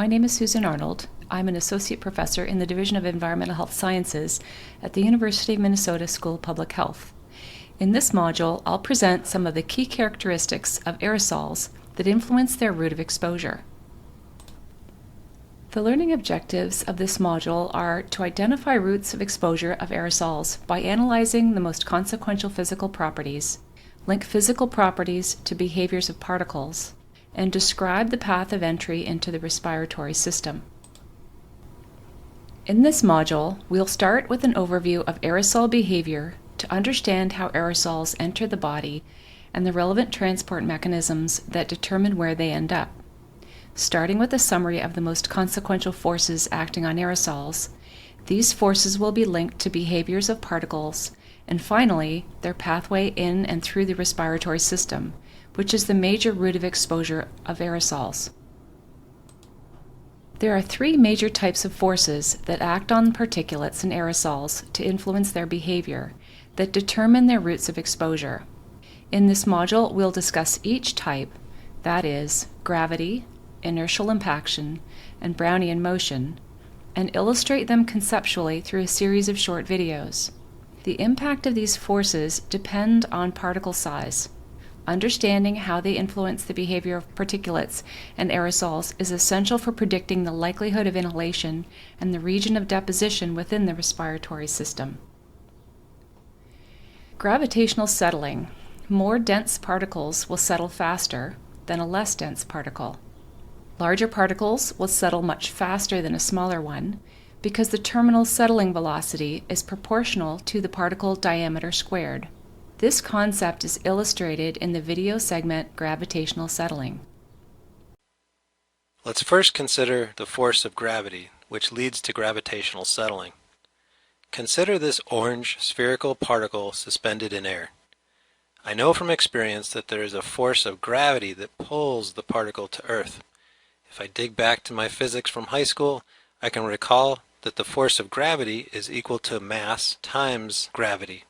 My name is Susan Arnold. I'm an associate professor in the Division of Environmental Health Sciences at the University of Minnesota School of Public Health. In this module, I'll present some of the key characteristics of aerosols that influence their route of exposure. The learning objectives of this module are to identify routes of exposure of aerosols by analyzing the most consequential physical properties, link physical properties to behaviors of particles, and describe the path of entry into the respiratory system. In this module, we'll start with an overview of aerosol behavior to understand how aerosols enter the body and the relevant transport mechanisms that determine where they end up. Starting with a summary of the most consequential forces acting on aerosols, these forces will be linked to behaviors of particles, and finally, their pathway in and through the respiratory system, which is the major route of exposure of aerosols. There are three major types of forces that act on particulates and aerosols to influence their behavior, that determine their routes of exposure. In this module, we'll discuss each type, that is, gravity, inertial impaction, and Brownian motion, and illustrate them conceptually through a series of short videos. The impact of these forces depend on particle size. Understanding how they influence the behavior of particulates and aerosols is essential for predicting the likelihood of inhalation and the region of deposition within the respiratory system. Gravitational settling. More dense particles will settle faster than a less dense particle. Larger particles will settle much faster than a smaller one because the terminal settling velocity is proportional to the particle diameter squared. This concept is illustrated in the video segment Gravitational Settling. Let's first consider the force of gravity, which leads to gravitational settling. Consider this orange spherical particle suspended in air. I know from experience that there is a force of gravity that pulls the particle to Earth. If I dig back to my physics from high school, I can recall that the force of gravity is equal to mass times gravity,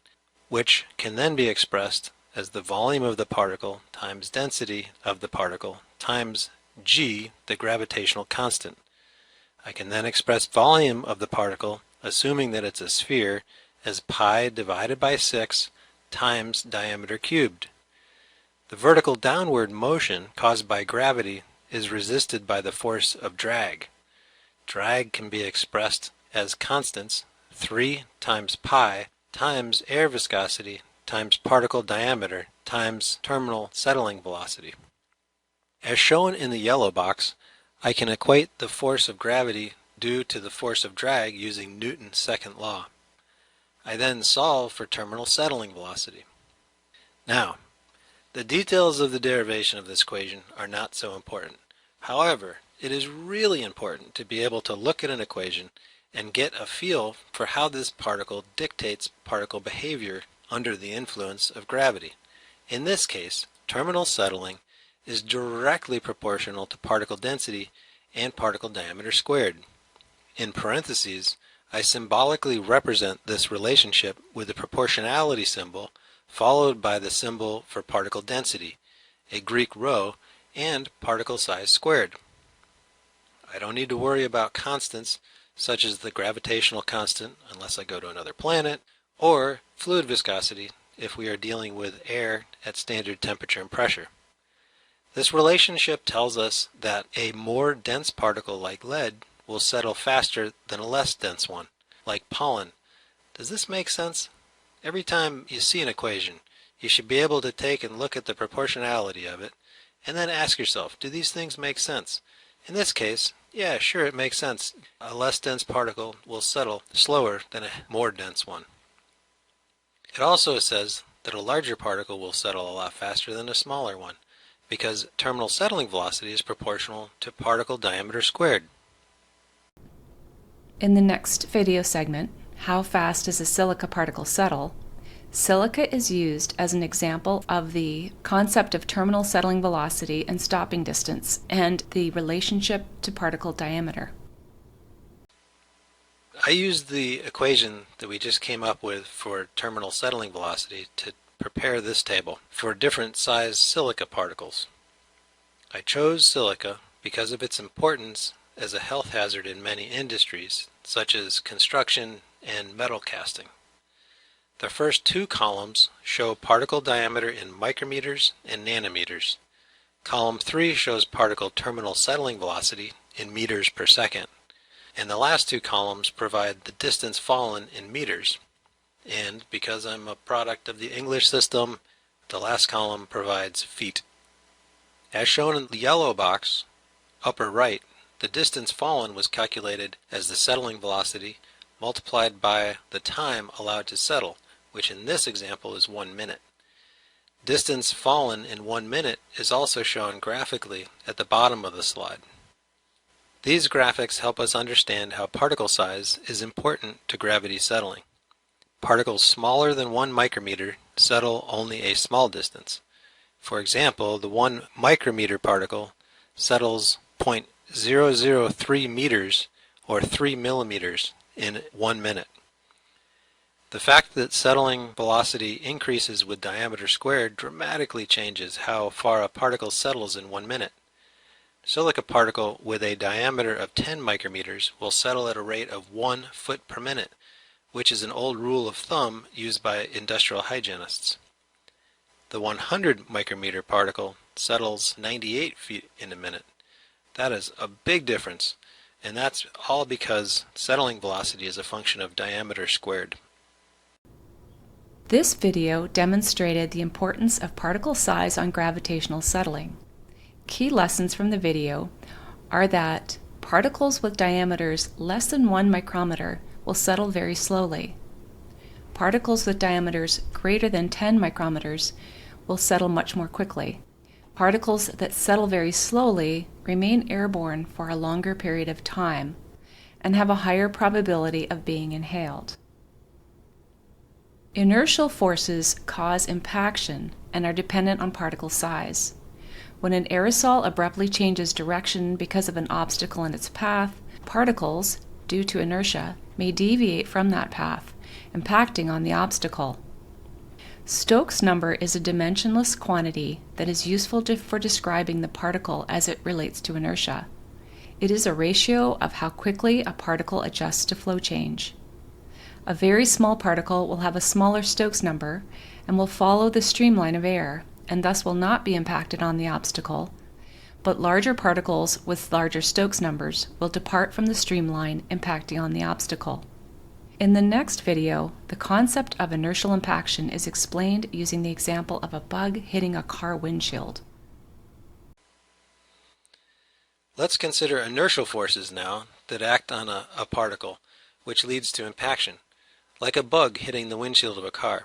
which can then be expressed as the volume of the particle times density of the particle times g, the gravitational constant. I can then express volume of the particle, assuming that it's a sphere, as pi divided by 6 times diameter cubed. The vertical downward motion caused by gravity is resisted by the force of drag. Drag can be expressed as constants 3 times pi times air viscosity times particle diameter times terminal settling velocity. As shown in the yellow box, I can equate the force of gravity due to the force of drag using Newton's second law. I then solve for terminal settling velocity. Now, the details of the derivation of this equation are not so important. However, it is really important to be able to look at an equation and get a feel for how this particle dictates particle behavior under the influence of gravity. In this case, terminal settling is directly proportional to particle density and particle diameter squared. In parentheses, I symbolically represent this relationship with the proportionality symbol followed by the symbol for particle density, a Greek rho, and particle size squared. I don't need to worry about constants such as the gravitational constant unless I go to another planet, or fluid viscosity if we are dealing with air at standard temperature and pressure. This relationship tells us that a more dense particle like lead will settle faster than a less dense one, like pollen. Does this make sense? Every time you see an equation, you should be able to take and look at the proportionality of it, and then ask yourself, do these things make sense? In this case, yeah, sure, it makes sense. A less dense particle will settle slower than a more dense one. It also says that a larger particle will settle a lot faster than a smaller one, because terminal settling velocity is proportional to particle diameter squared. In the next video segment, How Fast Does a Silica Particle Settle?, silica is used as an example of the concept of terminal settling velocity and stopping distance and the relationship to particle diameter. I used the equation that we just came up with for terminal settling velocity to prepare this table for different size silica particles. I chose silica because of its importance as a health hazard in many industries, such as construction and metal casting. The first two columns show particle diameter in micrometers and nanometers. Column 3 shows particle terminal settling velocity in meters per second. And the last two columns provide the distance fallen in meters. And because I'm a product of the English system, the last column provides feet. As shown in the yellow box, upper right, the distance fallen was calculated as the settling velocity multiplied by the time allowed to settle, which in this example is 1 minute. Distance fallen in 1 minute is also shown graphically at the bottom of the slide. These graphics help us understand how particle size is important to gravity settling. Particles smaller than 1 micrometer settle only a small distance. For example, the 1 micrometer particle settles 0.003 meters or 3 millimeters in 1 minute. The fact that settling velocity increases with diameter squared dramatically changes how far a particle settles in 1 minute. Silica particle with a diameter of 10 micrometers will settle at a rate of 1 foot per minute, which is an old rule of thumb used by industrial hygienists. The 100 micrometer particle settles 98 feet in a minute. That is a big difference, and that's all because settling velocity is a function of diameter squared. This video demonstrated the importance of particle size on gravitational settling. Key lessons from the video are that particles with diameters less than 1 micrometer will settle very slowly. Particles with diameters greater than 10 micrometers will settle much more quickly. Particles that settle very slowly remain airborne for a longer period of time and have a higher probability of being inhaled. Inertial forces cause impaction and are dependent on particle size. When an aerosol abruptly changes direction because of an obstacle in its path, particles, due to inertia, may deviate from that path, impacting on the obstacle. Stokes number is a dimensionless quantity that is useful for describing the particle as it relates to inertia. It is a ratio of how quickly a particle adjusts to flow change. A very small particle will have a smaller Stokes number and will follow the streamline of air, and thus will not be impacted on the obstacle, but larger particles with larger Stokes numbers will depart from the streamline, impacting on the obstacle. In the next video, the concept of inertial impaction is explained using the example of a bug hitting a car windshield. Let's consider inertial forces now that act on a particle, which leads to impaction, like a bug hitting the windshield of a car.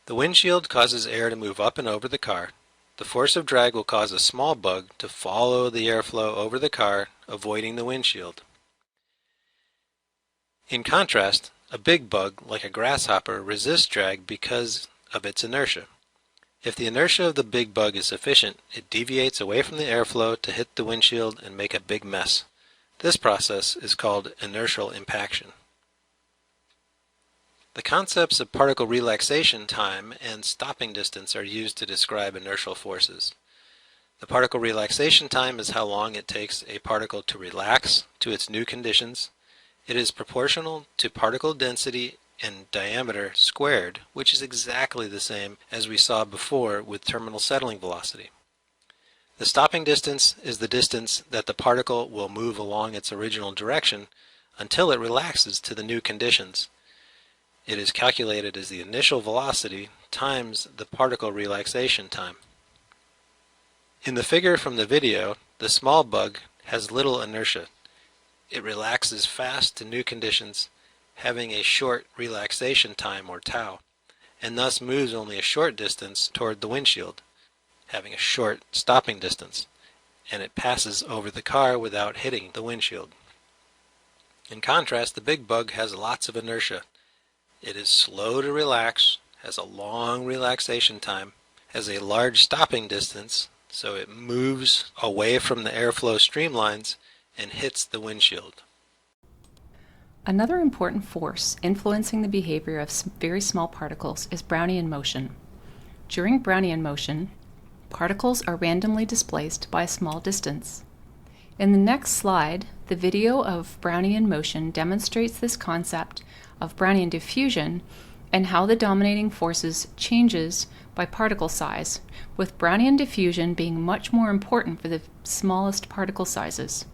The windshield causes air to move up and over the car. The force of drag will cause a small bug to follow the airflow over the car, avoiding the windshield. In contrast, a big bug, like a grasshopper, resists drag because of its inertia. If the inertia of the big bug is sufficient, it deviates away from the airflow to hit the windshield and make a big mess. This process is called inertial impaction. The concepts of particle relaxation time and stopping distance are used to describe inertial forces. The particle relaxation time is how long it takes a particle to relax to its new conditions. It is proportional to particle density and diameter squared, which is exactly the same as we saw before with terminal settling velocity. The stopping distance is the distance that the particle will move along its original direction until it relaxes to the new conditions. It is calculated as the initial velocity times the particle relaxation time. In the figure from the video, the small bug has little inertia. It relaxes fast to new conditions, having a short relaxation time or tau, and thus moves only a short distance toward the windshield, having a short stopping distance, and it passes over the car without hitting the windshield. In contrast, the big bug has lots of inertia. It is slow to relax, has a long relaxation time, has a large stopping distance, so it moves away from the airflow streamlines and hits the windshield. Another important force influencing the behavior of very small particles is Brownian motion. During Brownian motion, particles are randomly displaced by a small distance. In the next slide, the video of Brownian motion demonstrates this concept of Brownian diffusion and how the dominating forces changes by particle size, with Brownian diffusion being much more important for the smallest particle sizes.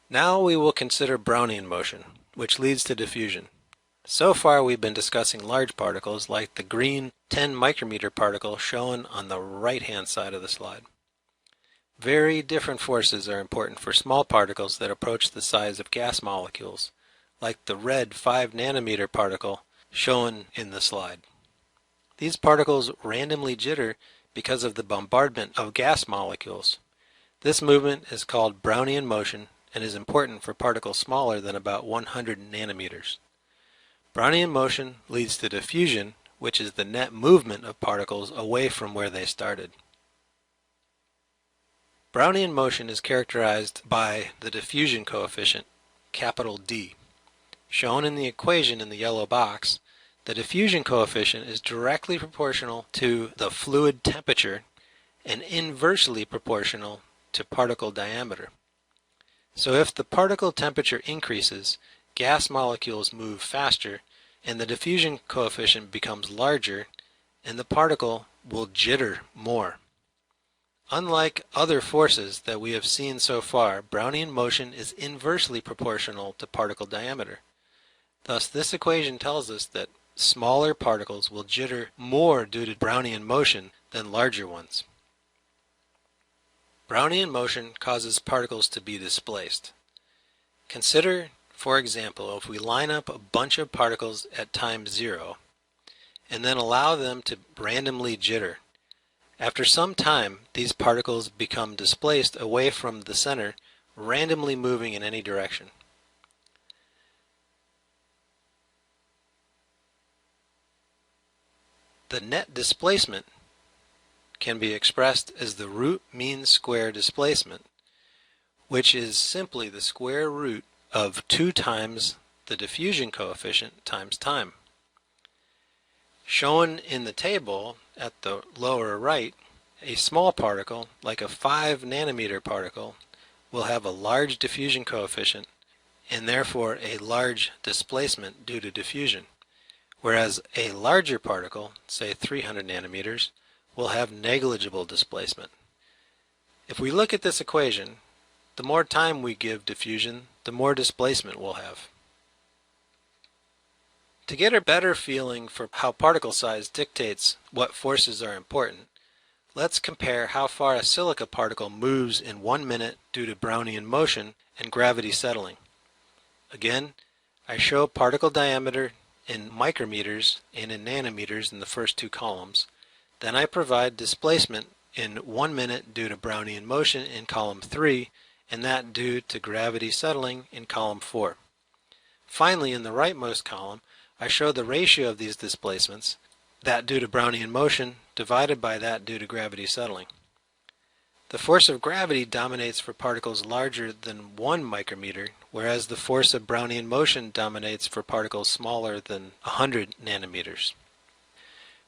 Now we will consider Brownian motion, which leads to diffusion. So far we've been discussing large particles like the green 10 micrometer particle shown on the right-hand side of the slide. Very different forces are important for small particles that approach the size of gas molecules, like the red 5 nanometer particle shown in the slide. These particles randomly jitter because of the bombardment of gas molecules. This movement is called Brownian motion and is important for particles smaller than about 100 nanometers. Brownian motion leads to diffusion, which is the net movement of particles away from where they started. Brownian motion is characterized by the diffusion coefficient, capital D. Shown in the equation in the yellow box, the diffusion coefficient is directly proportional to the fluid temperature and inversely proportional to particle diameter. So if the particle temperature increases, gas molecules move faster and the diffusion coefficient becomes larger and the particle will jitter more. Unlike other forces that we have seen so far, Brownian motion is inversely proportional to particle diameter. Thus, this equation tells us that smaller particles will jitter more due to Brownian motion than larger ones. Brownian motion causes particles to be displaced. Consider, for example, if we line up a bunch of particles at time 0 and then allow them to randomly jitter. After some time, these particles become displaced away from the center, randomly moving in any direction. The net displacement can be expressed as the root mean square displacement, which is simply the square root of 2 times the diffusion coefficient times time. Shown in the table at the lower right, a small particle, like a 5 nanometer particle, will have a large diffusion coefficient and therefore a large displacement due to diffusion, whereas a larger particle, say 300 nanometers, will have negligible displacement. If we look at this equation, the more time we give diffusion, the more displacement we'll have. To get a better feeling for how particle size dictates what forces are important, let's compare how far a silica particle moves in 1 minute due to Brownian motion and gravity settling. Again, I show particle diameter in micrometers and in nanometers in the first 2 columns. Then I provide displacement in 1 minute due to Brownian motion in column 3 and that due to gravity settling in column 4. Finally, in the rightmost column, I show the ratio of these displacements, that due to Brownian motion divided by that due to gravity settling. The force of gravity dominates for particles larger than 1 micrometer, whereas the force of Brownian motion dominates for particles smaller than 100 nanometers.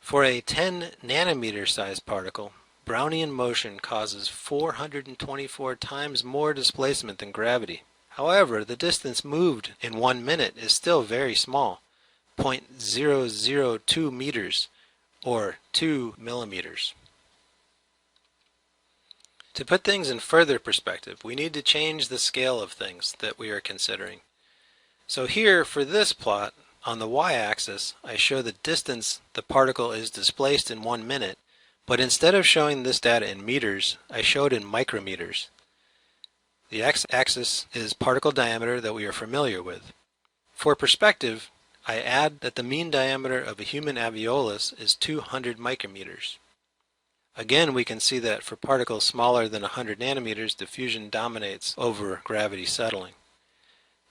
For a 10 nanometer sized particle, Brownian motion causes 424 times more displacement than gravity. However, the distance moved in 1 minute is still very small, 0.002 meters or 2 millimeters. To put things in further perspective, we need to change the scale of things that we are considering. So here, for this plot, on the y-axis, I show the distance the particle is displaced in 1 minute, but instead of showing this data in meters, I show it in micrometers. The x-axis is particle diameter that we are familiar with. For perspective, I add that the mean diameter of a human alveolus is 200 micrometers. Again, we can see that for particles smaller than 100 nanometers, diffusion dominates over gravity settling.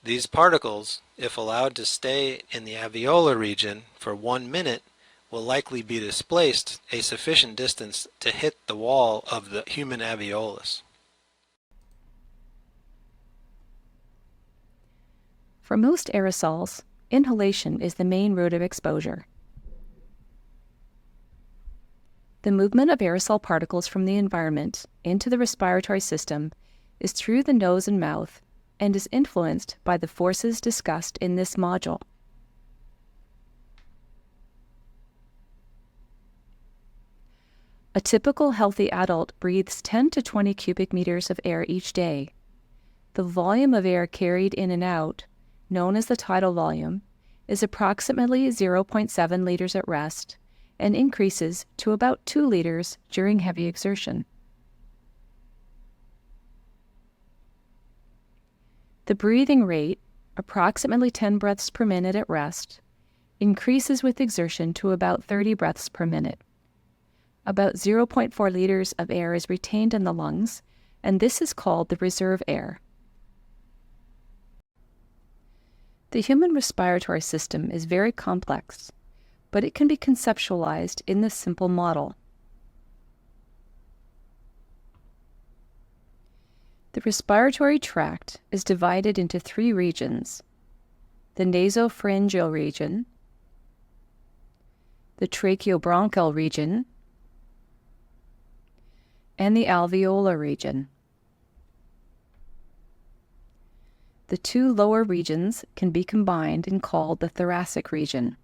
These particles, if allowed to stay in the alveolar region for 1 minute, will likely be displaced a sufficient distance to hit the wall of the human alveolus. For most aerosols, inhalation is the main route of exposure. The movement of aerosol particles from the environment into the respiratory system is through the nose and mouth and is influenced by the forces discussed in this module. A typical healthy adult breathes 10 to 20 cubic meters of air each day. The volume of air carried in and out, known as the tidal volume, is approximately 0.7 liters at rest and increases to about 2 liters during heavy exertion. The breathing rate, approximately 10 breaths per minute at rest, increases with exertion to about 30 breaths per minute. About 0.4 liters of air is retained in the lungs, and this is called the reserve air. The human respiratory system is very complex, but it can be conceptualized in this simple model. The respiratory tract is divided into 3 regions: the nasopharyngeal region, the tracheobronchial region, and the alveolar region. The 2 lower regions can be combined and called the thoracic region.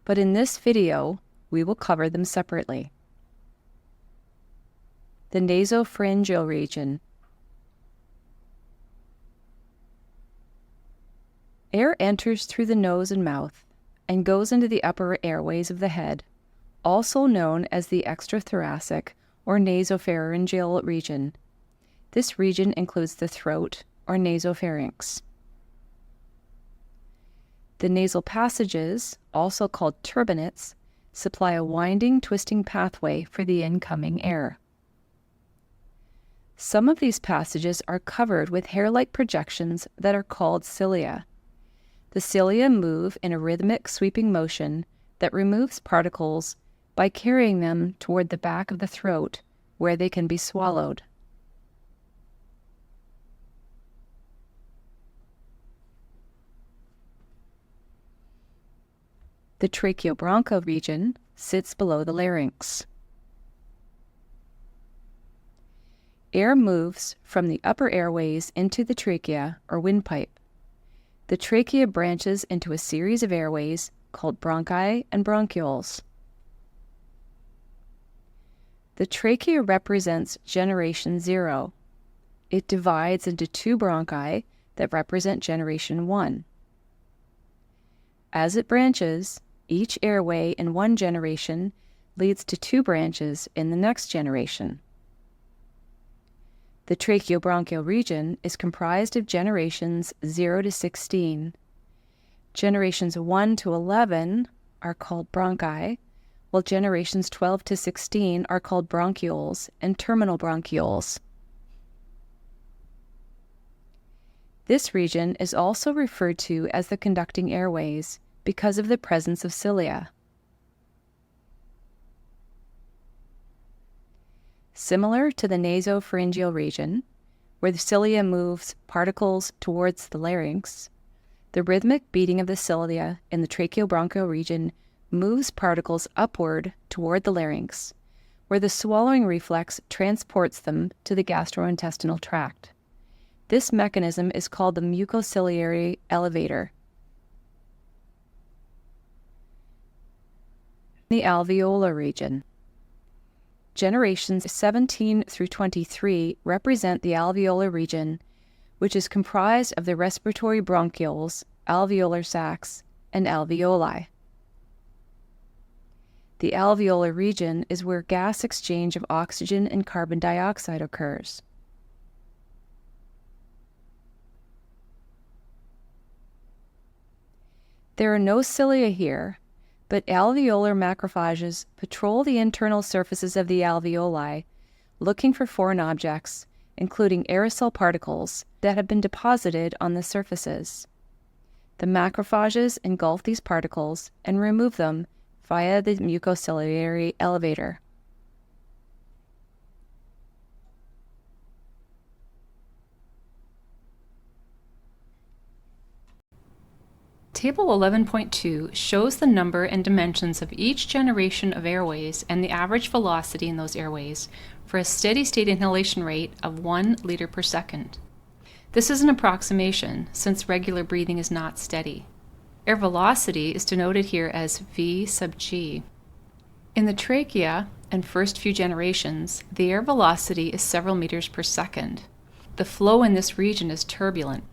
But in this video, we will cover them separately. The nasopharyngeal region. Air enters through the nose and mouth and goes into the upper airways of the head, also known as the extrathoracic or nasopharyngeal region. This region includes the throat or nasopharynx. The nasal passages, also called turbinates, supply a winding, twisting pathway for the incoming air. Some of these passages are covered with hair-like projections that are called cilia. The cilia move in a rhythmic sweeping motion that removes particles by carrying them toward the back of the throat, where they can be swallowed. The tracheobronchial region sits below the larynx. Air moves from the upper airways into the trachea or windpipe. The trachea branches into a series of airways called bronchi and bronchioles. The trachea represents generation 0. It divides into 2 bronchi that represent generation 1. As it branches, each airway in one generation leads to 2 branches in the next generation. The tracheobronchial region is comprised of generations 0 to 16. Generations 1 to 11 are called bronchi, while generations 12 to 16 are called bronchioles and terminal bronchioles. This region is also referred to as the conducting airways because of the presence of cilia. Similar to the nasopharyngeal region, where the cilia moves particles towards the larynx, the rhythmic beating of the cilia in the tracheobronchial region moves particles upward toward the larynx, where the swallowing reflex transports them to the gastrointestinal tract. This mechanism is called the mucociliary elevator. The alveolar region. Generations 17 through 23 represent the alveolar region, which is comprised of the respiratory bronchioles, alveolar sacs, and alveoli. The alveolar region is where gas exchange of oxygen and carbon dioxide occurs. There are no cilia here, but alveolar macrophages patrol the internal surfaces of the alveoli, looking for foreign objects, including aerosol particles that have been deposited on the surfaces. The macrophages engulf these particles and remove them via the mucociliary elevator. Table 11.2 shows the number and dimensions of each generation of airways and the average velocity in those airways for a steady-state inhalation rate of 1 liter per second. This is an approximation, since regular breathing is not steady. Air velocity is denoted here as V sub g. In the trachea and first few generations, the air velocity is several meters per second. The flow in this region is turbulent.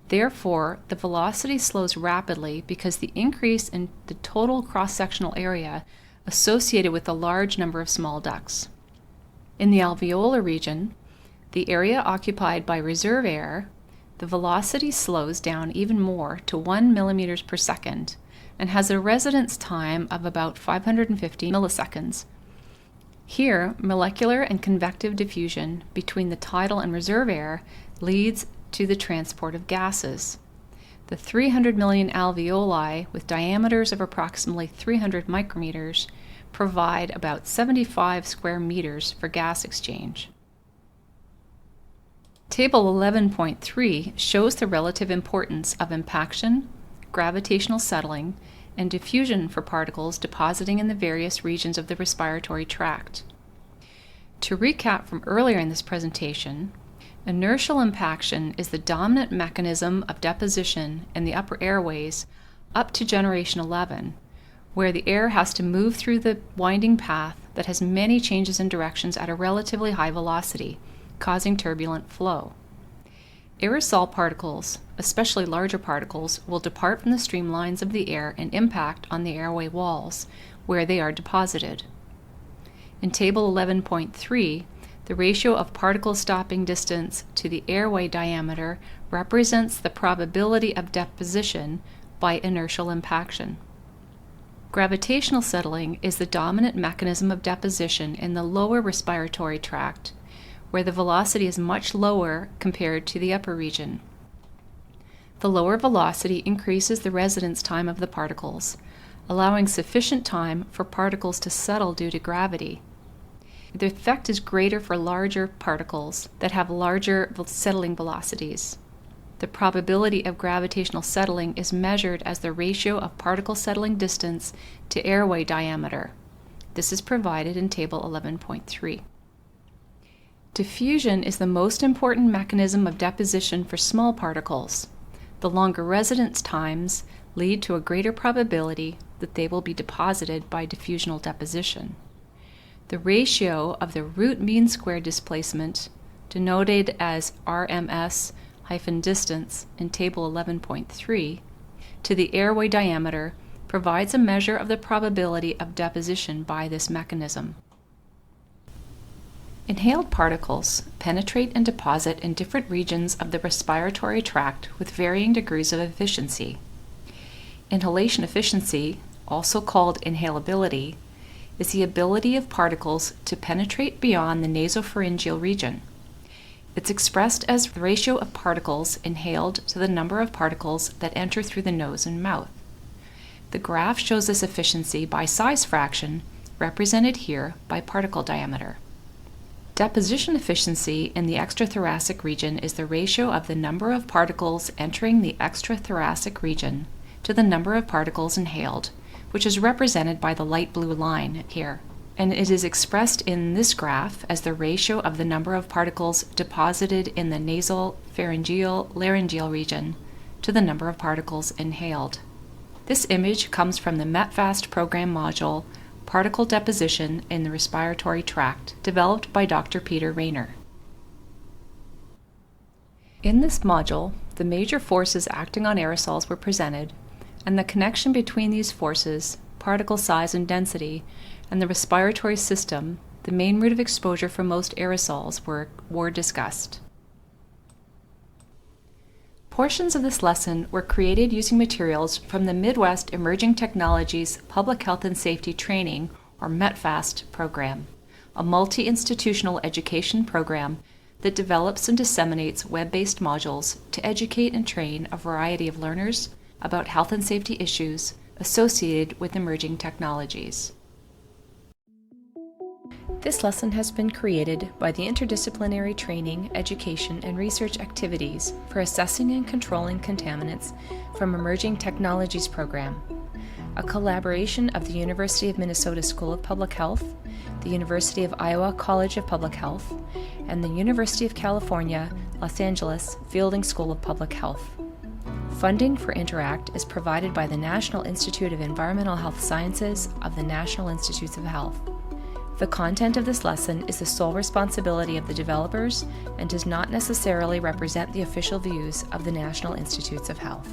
Therefore, the velocity slows rapidly because the increase in the total cross-sectional area associated with the large number of small ducts. In the alveolar region, the area occupied by reserve air, the velocity slows down even more to 1 millimeters per second and has a residence time of about 550 milliseconds. Here, molecular and convective diffusion between the tidal and reserve air leads to the transport of gases. The 300 million alveoli with diameters of approximately 300 micrometers provide about 75 square meters for gas exchange. Table 11.3 shows the relative importance of impaction, gravitational settling, and diffusion for particles depositing in the various regions of the respiratory tract. To recap from earlier in this presentation, inertial impaction is the dominant mechanism of deposition in the upper airways up to generation 11, where the air has to move through the winding path that has many changes in directions at a relatively high velocity, causing turbulent flow. Aerosol particles, especially larger particles, will depart from the streamlines of the air and impact on the airway walls, where they are deposited. In Table 11.3, the ratio of particle stopping distance to the airway diameter represents the probability of deposition by inertial impaction. Gravitational settling is the dominant mechanism of deposition in the lower respiratory tract, where the velocity is much lower compared to the upper region. The lower velocity increases the residence time of the particles, allowing sufficient time for particles to settle due to gravity. The effect is greater for larger particles that have larger settling velocities. The probability of gravitational settling is measured as the ratio of particle settling distance to airway diameter. This is provided in Table 11.3. Diffusion is the most important mechanism of deposition for small particles. The longer residence times lead to a greater probability that they will be deposited by diffusional deposition. The ratio of the root mean square displacement, denoted as RMS-distance in Table 11.3, to the airway diameter provides a measure of the probability of deposition by this mechanism. Inhaled particles penetrate and deposit in different regions of the respiratory tract with varying degrees of efficiency. Inhalation efficiency, also called inhalability, is the ability of particles to penetrate beyond the nasopharyngeal region. It's expressed as the ratio of particles inhaled to the number of particles that enter through the nose and mouth. The graph shows this efficiency by size fraction, represented here by particle diameter. Deposition efficiency in the extrathoracic region is the ratio of the number of particles entering the extrathoracic region to the number of particles inhaled, which is represented by the light blue line here, and it is expressed in this graph as the ratio of the number of particles deposited in the nasal, pharyngeal, laryngeal region to the number of particles inhaled. This image comes from the METFAST program module, Particle Deposition in the Respiratory Tract, developed by Dr. Peter Rayner. In this module, the major forces acting on aerosols were presented, and the connection between these forces, particle size and density, and the respiratory system, the main route of exposure for most aerosols, were discussed. Portions of this lesson were created using materials from the Midwest Emerging Technologies Public Health and Safety Training, or METFAST program, a multi-institutional education program that develops and disseminates web-based modules to educate and train a variety of learners about health and safety issues associated with emerging technologies. This lesson has been created by the Interdisciplinary Training, Education, and Research Activities for Assessing and Controlling Contaminants from Emerging Technologies program, a collaboration of the University of Minnesota School of Public Health, the University of Iowa College of Public Health, and the University of California, Los Angeles Fielding School of Public Health. Funding for InTERACCT is provided by the National Institute of Environmental Health Sciences of the National Institutes of Health. The content of this lesson is the sole responsibility of the developers and does not necessarily represent the official views of the National Institutes of Health.